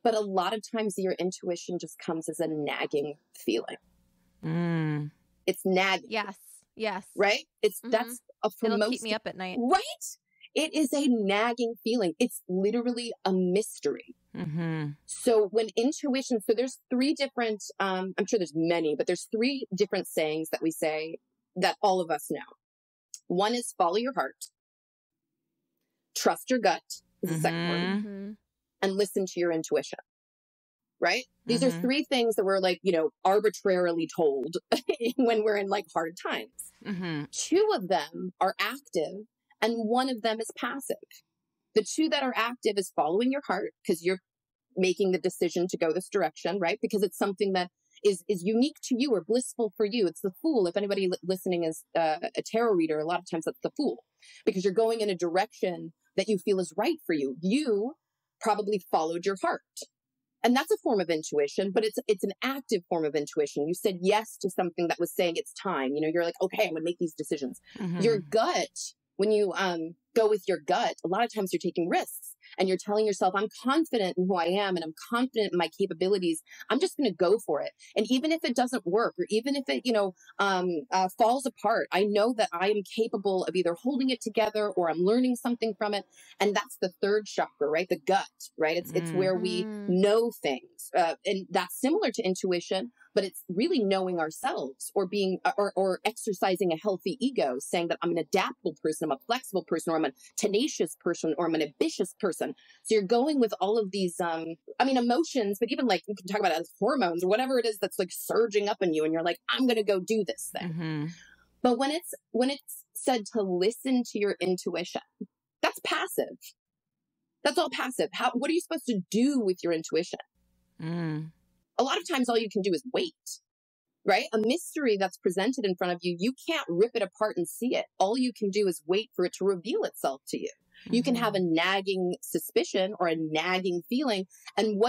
But a lot of times your intuition just comes as a nagging feeling. It's nagging. Yes. Right? That's It'll keep me up at night. Right? It is a nagging feeling. It's literally a mystery. So when intuition, so there's three different, I'm sure there's many, but there's three different sayings that we say that all of us know. One is follow your heart, trust your gut is the second one, and listen to your intuition. Right? These are three things that we're like, arbitrarily told when we're in like hard times. Two of them are active and one of them is passive. The two that are active is following your heart because you're making the decision to go this direction, right? Because it's something that is unique to you or blissful for you. It's the Fool. If anybody listening is a tarot reader, a lot of times that's the Fool, because you're going in a direction that you feel is right for you. You probably followed your heart. And that's a form of intuition, but it's an active form of intuition. You said yes to something that was saying it's time. You're like, okay, I'm going to make these decisions. Your gut, when you go with your gut, a lot of times you're taking risks and you're telling yourself, I'm confident in who I am and I'm confident in my capabilities. I'm just going to go for it. And even if it doesn't work, or even if it, falls apart, I know that I am capable of either holding it together or I'm learning something from it. And that's the third chakra, right? The gut, right? It's where we know things. And that's similar to intuition, but it's really knowing ourselves or being, or exercising a healthy ego, saying that I'm an adaptable person, I'm a flexible person, or I'm a tenacious person, or I'm an ambitious person. So you're going with all of these, emotions, but even like you can talk about it as hormones or whatever it is that's like surging up in you. And you're like, I'm going to go do this thing. But when it's said to listen to your intuition, that's passive. That's all passive. What are you supposed to do with your intuition? A lot of times all you can do is wait, right? A mystery that's presented in front of you, you can't rip it apart and see it. All you can do is wait for it to reveal itself to you. You can have a nagging suspicion or a nagging feeling. And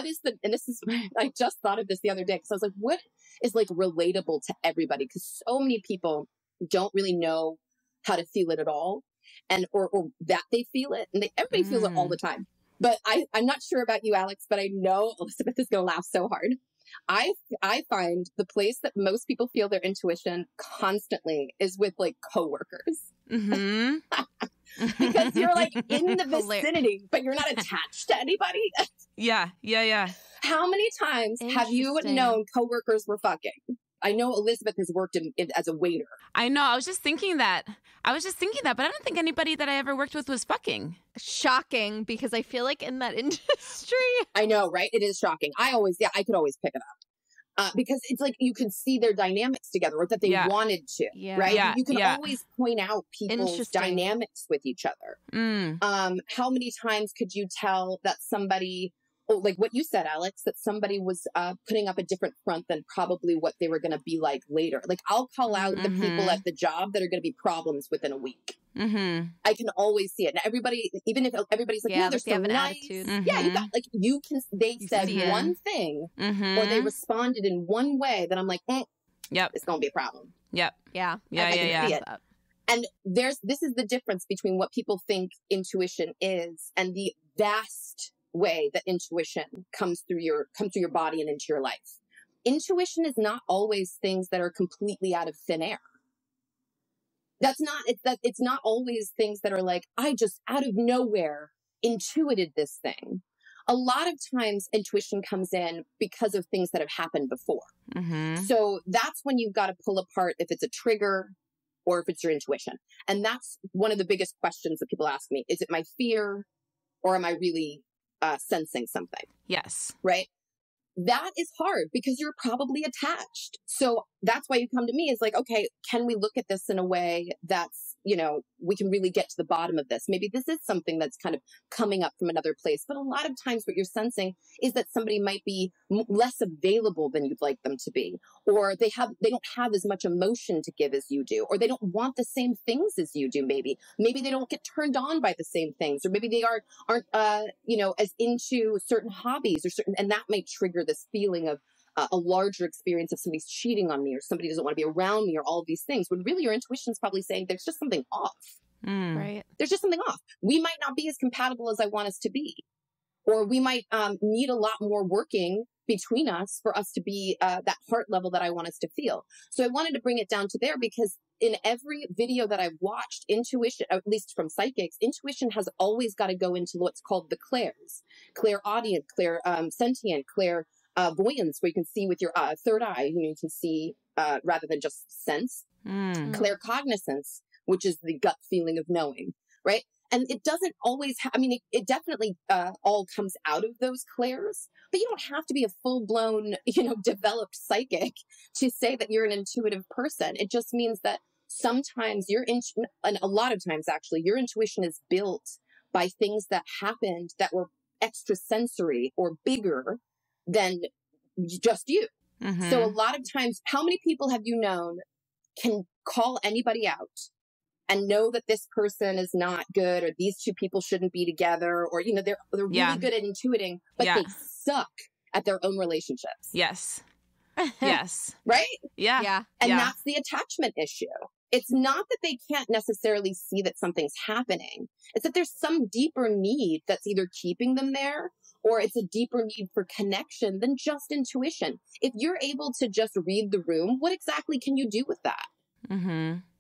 this is, I just thought of this the other day because I was like, what is like relatable to everybody? Because so many people don't really know how to feel it at all. And, or that they feel it. And everybody feels it all the time. But I'm not sure about you, Alex, but I know Elizabeth is going to laugh so hard. I find the place that most people feel their intuition constantly is with like coworkers. Because you're like in the vicinity, but you're not attached to anybody. Yeah. How many times have you known coworkers were fucking? I know Elizabeth has worked as a waiter. I know. I was just thinking that, but I don't think anybody that I ever worked with was fucking. Shocking, because I feel like in that industry. I know, right? It is shocking. I could always pick it up. Because it's like you can see their dynamics together, or that they wanted to, right? Yeah, you can always point out people's dynamics with each other. How many times could you tell that somebody, like what you said, Alex, that somebody was putting up a different front than probably what they were going to be like later? Like I'll call out the people at the job that are going to be problems within a week. I can always see it. And everybody, even if everybody's like, they're so nice. Yeah, you got like, they said one thing or they responded in one way that I'm like, it's going to be a problem. Yeah. And this is the difference between what people think intuition is and the vast way that intuition comes through your body and into your life. Intuition is not always things that are completely out of thin air. It's not always things that are like, I just out of nowhere intuited this thing. A lot of times intuition comes in because of things that have happened before. So that's when you've got to pull apart if it's a trigger or if it's your intuition. And that's one of the biggest questions that people ask me. Is it my fear? or am I really sensing something? Yes. Right? That is hard because you're probably attached. So that's why you come to me is like, okay, can we look at this in a way that's, you know, we can really get to the bottom of this. Maybe this is something that's kind of coming up from another place. But a lot of times what you're sensing is that somebody might be less available than you'd like them to be, or they don't have as much emotion to give as you do, or they don't want the same things as you do. Maybe they don't get turned on by the same things, or maybe they aren't you know, as into certain hobbies and that may trigger this feeling of a larger experience of somebody's cheating on me, or somebody doesn't want to be around me, or all of these things, when really your intuition is probably saying there's just something off. Right. There's just something off. We might not be as compatible as I want us to be, or we might need a lot more working between us for us to be that heart level that I want us to feel. So I wanted to bring it down to there because in every video that I've watched, intuition, at least from psychics, intuition has always got to go into what's called the clairs: clairaudient, clairsentient, clairvoyance, where you can see with your third eye, you can see rather than just sense. Claircognizance, which is the gut feeling of knowing, right? And it doesn't always, it definitely all comes out of those clairs, but you don't have to be a full-blown, developed psychic to say that you're an intuitive person. It just means that sometimes and a lot of times actually, your intuition is built by things that happened that were extrasensory or bigger than just you. So a lot of times, how many people have you known can call anybody out and know that this person is not good, or these two people shouldn't be together, or, they're really good at intuiting, but they suck at their own relationships. Yes. Yes. Right? Yeah. And that's the attachment issue. It's not that they can't necessarily see that something's happening. It's that there's some deeper need that's either keeping them there, or it's a deeper need for connection than just intuition. If you're able to just read the room, what exactly can you do with that?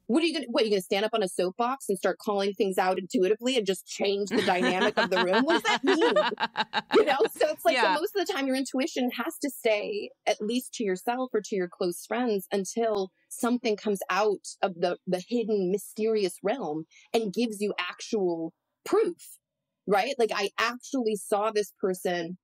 What are you going to stand up on a soapbox and start calling things out intuitively and just change the dynamic of the room? What does that mean? So it's like most of the time your intuition has to stay at least to yourself or to your close friends until something comes out of the hidden, mysterious realm and gives you actual proof, right? Like, I actually saw this person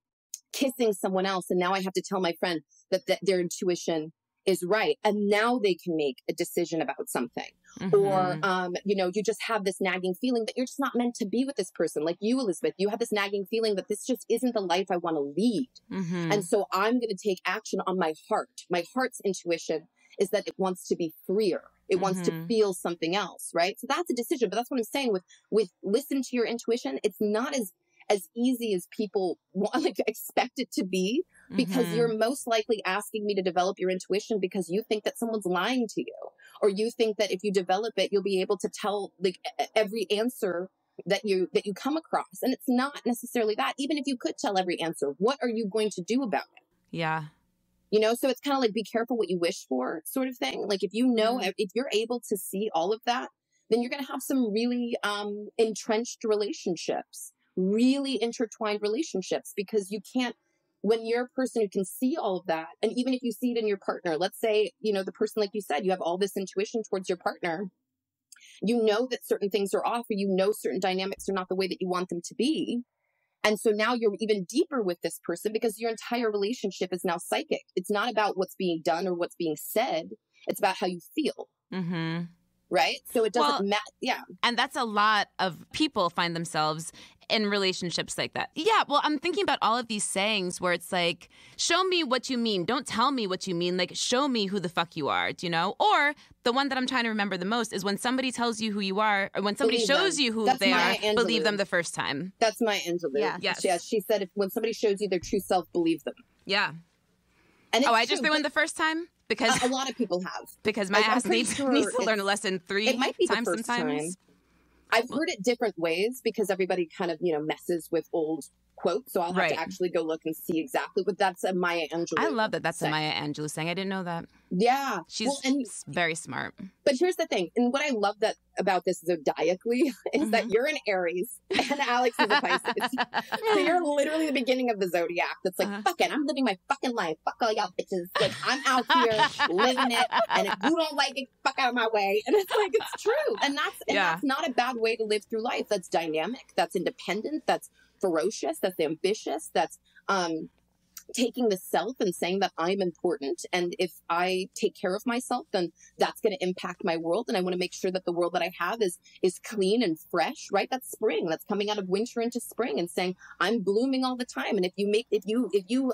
kissing someone else, and now I have to tell my friend that their intuition is right. And now they can make a decision about something. Or, you just have this nagging feeling that you're just not meant to be with this person. Like you, Elizabeth, you have this nagging feeling that this just isn't the life I want to lead. And so I'm going to take action on my heart. My heart's intuition is that it wants to be freer. It wants to feel something else, right? So that's a decision. But that's what I'm saying with listen to your intuition. It's not as easy as people expect it to be, because you're most likely asking me to develop your intuition because you think that someone's lying to you, or you think that if you develop it, you'll be able to tell every answer that you come across. And it's not necessarily that. Even if you could tell every answer, what are you going to do about it? Yeah. So it's kind of like, be careful what you wish for sort of thing. Like, if if you're able to see all of that, then you're going to have some really entrenched relationships, really intertwined relationships, because you can't, when you're a person who can see all of that, and even if you see it in your partner, let's say, the person, like you said, you have all this intuition towards your partner, that certain things are off, or certain dynamics are not the way that you want them to be. And so now you're even deeper with this person because your entire relationship is now psychic. It's not about what's being done or what's being said. It's about how you feel. Right? So it doesn't matter. Yeah. And that's a lot of people find themselves in relationships like that. Yeah. Well, I'm thinking about all of these sayings where it's like, show me what you mean. Don't tell me what you mean. Like, show me who the fuck you are, Or the one that I'm trying to remember the most is when somebody tells you who you are, or when somebody shows you who they are, believe them the first time. That's Maya Angelou. Yeah. Yes. She said, when somebody shows you their true self, believe them. Yeah. And I just threw in the first time? Because a lot of people have. Because my ass needs to learn a lesson 3 it might be times the first sometimes. Time. I've heard it different ways because everybody kind of, messes with old quotes. So I'll have to actually go look and see exactly. But that's a Maya Angelou. I love that that's a Maya Angelou saying. I didn't know that. Yeah. She's very smart. But here's the thing. And what I love about this zodiacally is that you're an Aries and Alex is a Pisces. So you're literally the beginning of the zodiac. That's like, fuck it, I'm living my fucking life. Fuck all y'all bitches. Like, I'm out here living it. And if you don't like it, fuck out of my way. And it's like, it's true. And that's not a bad way to live through life. That's dynamic. That's independent. That's ferocious, that's ambitious, that's taking the self and saying that I'm important. And if I take care of myself, then that's going to impact my world. And I want to make sure that the world that I have is clean and fresh, right? That's spring. That's coming out of winter into spring and saying, I'm blooming all the time. And if you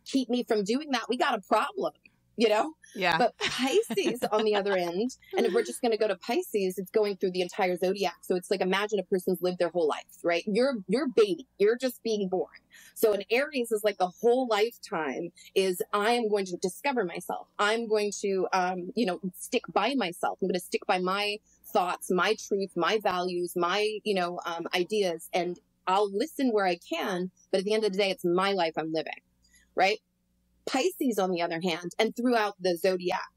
keep me from doing that, we got a problem, you know? Yeah. But Pisces on the other end, and if we're just going to go to Pisces, it's going through the entire zodiac. So it's like, imagine a person's lived their whole life, right? You're baby. You're just being born. So an Aries is like the whole lifetime is I am going to discover myself. I'm going to, stick by myself. I'm going to stick by my thoughts, my truth, my values, my, ideas, and I'll listen where I can. But at the end of the day, it's my life I'm living, right? Pisces, on the other hand, and throughout the zodiac,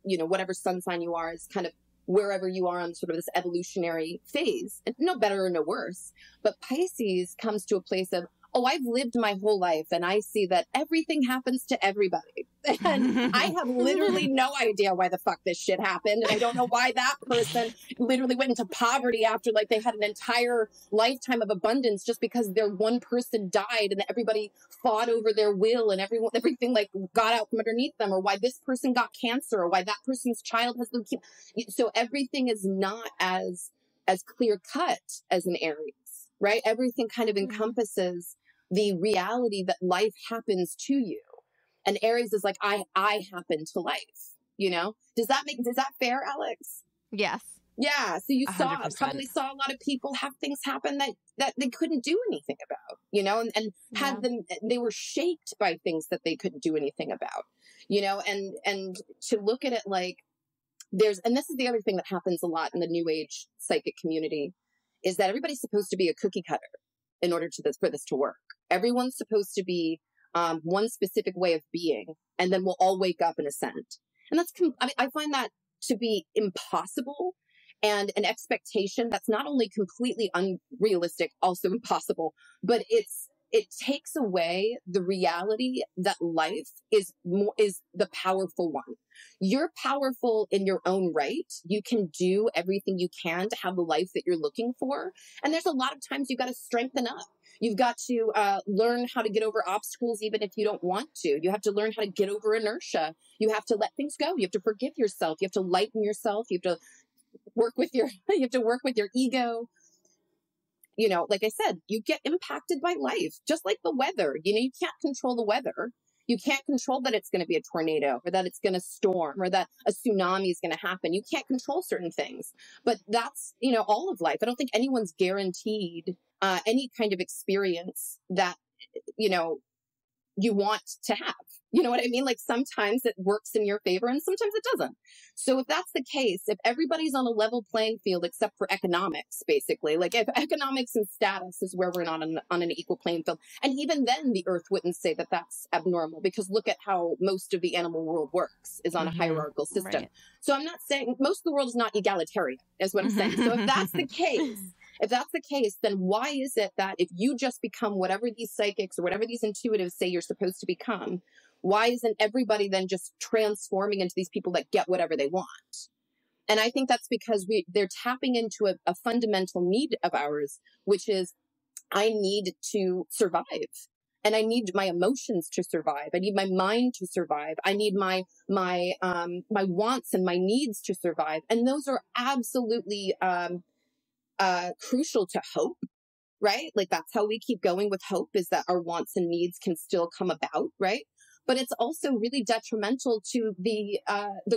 whatever sun sign you are is kind of wherever you are on sort of this evolutionary phase, and no better or no worse. But Pisces comes to a place of, oh, I've lived my whole life and I see that everything happens to everybody. And I have literally no idea why the fuck this shit happened. And I don't know why that person literally went into poverty after like they had an entire lifetime of abundance just because their one person died and everybody fought over their will and everything like got out from underneath them, or why this person got cancer, or why that person's child has leukemia. So everything is not as clear cut as an Aries, right? Everything kind of encompasses the reality that life happens to you. And Aries is like, I happen to life, you know? Does that fair, Alex? Yes. Yeah. So you 100%. probably saw a lot of people have things happen that they couldn't do anything about, you know, and had them, they were shaped by things that they couldn't do anything about, you know, and to look at it like and this is the other thing that happens a lot in the new age psychic community, is that everybody's supposed to be a cookie cutter in order for this to work. Everyone's supposed to be one specific way of being, and then we'll all wake up and ascend. And I find that to be impossible, and an expectation that's not only completely unrealistic, also impossible, but it takes away the reality that life is the powerful one. You're powerful in your own right. You can do everything you can to have the life that you're looking for. And there's a lot of times you've got to strengthen up. You've got to learn how to get over obstacles, even if you don't want to. You have to learn how to get over inertia. You have to let things go. You have to forgive yourself. You have to lighten yourself. You have to work with your ego. You know, like I said, you get impacted by life, just like the weather. You know, you can't control the weather. You can't control that it's going to be a tornado, or that it's going to storm, or that a tsunami is going to happen. You can't control certain things, but that's, you know, all of life. I don't think anyone's guaranteed any kind of experience that, you know, you want to have. You know what I mean? Like sometimes it works in your favor and sometimes it doesn't. So if that's the case, if everybody's on a level playing field except for economics, basically, like if economics and status is where we're not on an equal playing field, and even then the earth wouldn't say that that's abnormal, because look at how most of the animal world works, is on a hierarchical system. Right. So I'm not saying most of the world is not egalitarian, is what I'm saying. So if that's the case, then why is it that if you just become whatever these psychics or whatever these intuitives say you're supposed to become, why isn't everybody then just transforming into these people that get whatever they want? And I think that's because they're tapping into a fundamental need of ours, which is, I need to survive. And I need my emotions to survive. I need my mind to survive. I need my wants and my needs to survive. And those are absolutely crucial to hope, right? Like that's how we keep going with hope, is that our wants and needs can still come about, right? But it's also really detrimental to the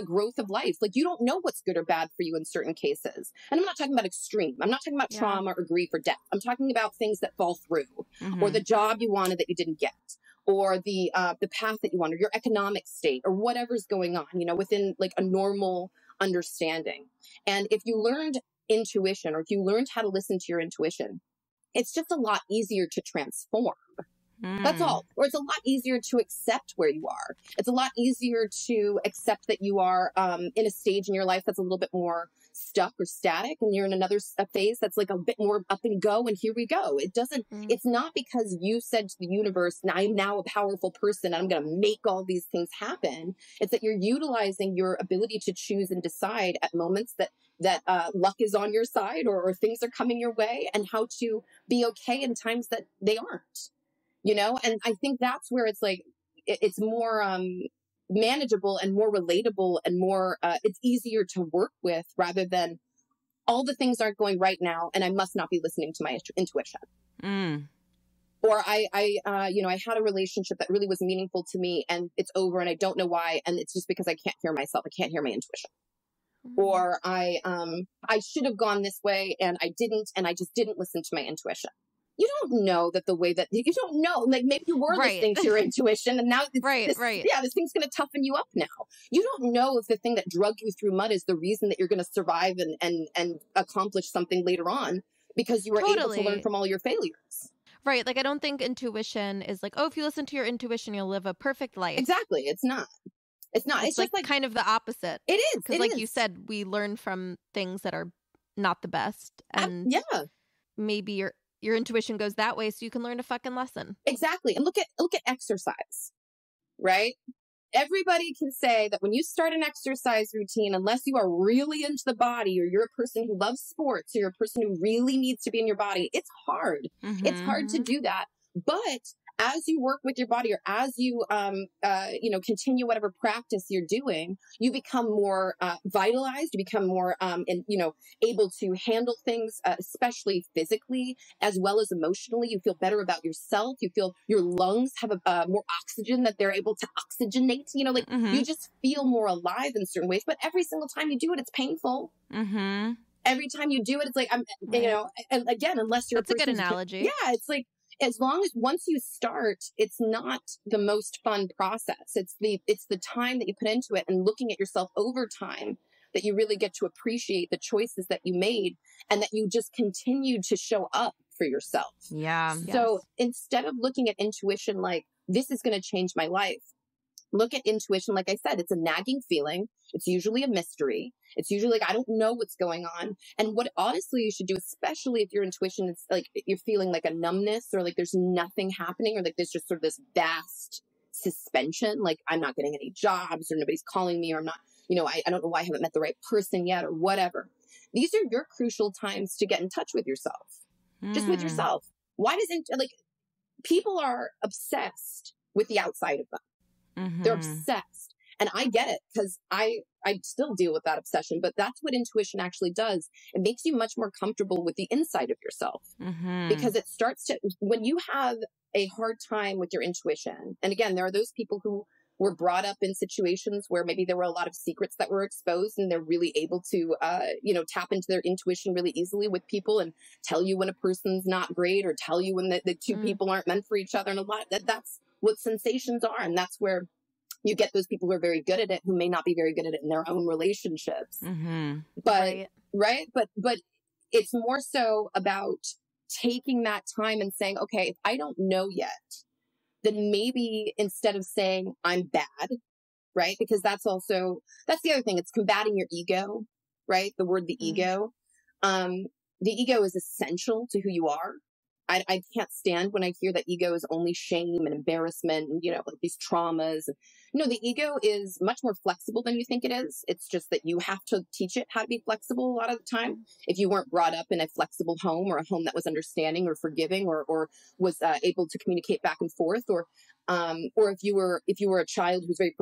growth of life. Like you don't know what's good or bad for you in certain cases. And I'm not talking about extreme. I'm not talking about trauma or grief or death. I'm talking about things that fall through, or the job you wanted that you didn't get, or the path that you wanted, or your economic state, or whatever's going on, you know, within like a normal understanding. And if you learned intuition, or if you learned how to listen to your intuition, it's just a lot easier to transform. That's all. Or it's a lot easier to accept where you are. It's a lot easier to accept that you are in a stage in your life that's a little bit more stuck or static, and you're in another phase that's like a bit more up and go, and here we go. It doesn't, it's not because you said to the universe, I'm now a powerful person, and I'm going to make all these things happen. It's that you're utilizing your ability to choose and decide at moments that luck is on your side, or things are coming your way, and how to be okay in times that they aren't, you know? And I think that's where it's like, it's more, manageable and more relatable and more, it's easier to work with, rather than all the things aren't going right now and I must not be listening to my intuition. Or I had a relationship that really was meaningful to me and it's over and I don't know why. And it's just because I can't hear myself. I can't hear my intuition. Or I should have gone this way and I didn't, and I just didn't listen to my intuition. You don't know that the way that you don't know, like maybe you were listening to your intuition and now this thing's going to toughen you up now. You don't know if the thing that drug you through mud is the reason that you're going to survive and accomplish something later on, because you were able to learn from all your failures. Right. Like, I don't think intuition is like, oh, if you listen to your intuition, you'll live a perfect life. Exactly. It's not. It's not. It's just like kind of the opposite. It is. Because like you said, we learn from things that are not the best. And maybe your intuition goes that way so you can learn a fucking lesson. Exactly. And look at exercise, right? Everybody can say that when you start an exercise routine, unless you are really into the body, or you're a person who loves sports, or you're a person who really needs to be in your body, it's hard. It's hard to do that. But as you work with your body, or as you, continue whatever practice you're doing, you become more vitalized. You become more, able to handle things, especially physically as well as emotionally. You feel better about yourself. You feel your lungs have more oxygen that they're able to oxygenate. You just feel more alive in certain ways. But every single time you do it, it's painful. Every time you do it, it's like and again, unless you're that's a good analogy. It's like, as long as once you start, it's not the most fun process. It's the time that you put into it and looking at yourself over time that you really get to appreciate the choices that you made and that you just continue to show up for yourself. Yeah. So instead of looking at intuition like, this is going to change my life, look at intuition. Like I said, it's a nagging feeling. It's usually a mystery. It's usually like, I don't know what's going on. And what honestly you should do, especially if your intuition is like, you're feeling like a numbness, or like there's nothing happening, or like there's just sort of this vast suspension. Like, I'm not getting any jobs, or nobody's calling me, or I'm not, I don't know why I haven't met the right person yet, or whatever. These are your crucial times to get in touch with yourself. Just with yourself. Why doesn't, people are obsessed with the outside of them. They're obsessed. And I get it, because I still deal with that obsession, but that's what intuition actually does. It makes you much more comfortable with the inside of yourself, because it starts to, when you have a hard time with your intuition. And again, there are those people who were brought up in situations where maybe there were a lot of secrets that were exposed, and they're really able to, tap into their intuition really easily with people and tell you when a person's not great, or tell you when the two people aren't meant for each other. And that's what sensations are. And that's where you get those people who are very good at it, who may not be very good at it in their own relationships. But But it's more so about taking that time and saying, okay, if I don't know yet, then maybe instead of saying I'm bad, right? Because that's the other thing. It's combating your ego, right? The word, the ego. The ego is essential to who you are. I can't stand when I hear that ego is only shame and embarrassment and, like these traumas. The ego is much more flexible than you think it is. It's just that you have to teach it how to be flexible a lot of the time. If you weren't brought up in a flexible home, or a home that was understanding or forgiving, or was able to communicate back and forth, or if you were a child who's very,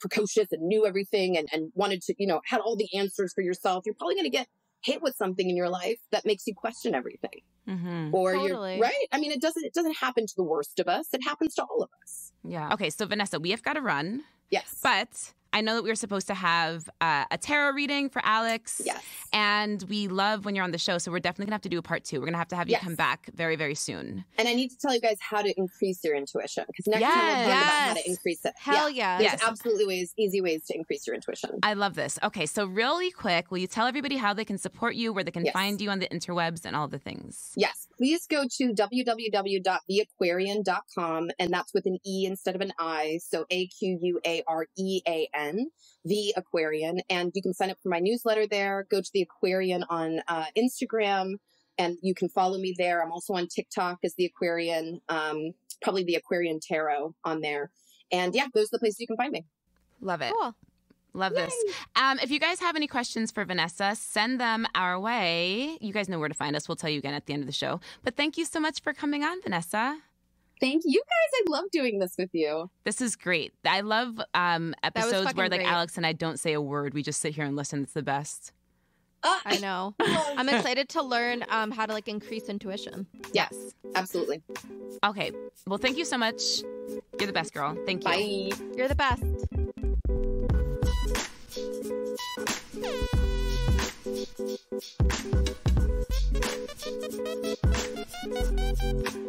precocious and knew everything and wanted to, had all the answers for yourself, you're probably going to get hit with something in your life that makes you question everything. Or totally. You're right. I mean, it doesn't happen to the worst of us. It happens to all of us. Yeah. Okay. So Vanessa, we have got to run. Yes. But I know that we were supposed to have a tarot reading for Alex. Yes. And we love when you're on the show. So we're definitely going to have to do a part 2. We're going to have you come back very, very soon. And I need to tell you guys how to increase your intuition. Because next time we'll talk about how to increase it. Hell yeah. There's absolutely easy ways to increase your intuition. I love this. Okay. So really quick, will you tell everybody how they can support you, where they can find you on the interwebs and all the things? Yes. Please go to www.theaquarian.com. And that's with an E instead of an I. So AQUAREAN. VAN, The Aquarian. And you can sign up for my newsletter there. Go to The Aquarian on Instagram, and you can follow me there. I'm also on TikTok as The Aquarian, probably The Aquarian Tarot on there. And yeah, those are the places you can find me. Love it. Cool. Love Yay. this. If you guys have any questions for Vanessa, send them our way. You guys know where to find us. We'll tell you again at the end of the show. But thank you so much for coming on, Vanessa. Thank you guys. I love doing this with you. This is great. I love episodes where like great. Alex and I don't say a word. We just sit here and listen. It's the best. I know. I'm excited to learn how to like increase intuition. Yes, absolutely. Okay. Well, thank you so much. You're the best, girl. Thank you. Bye. You're the best. Thank you.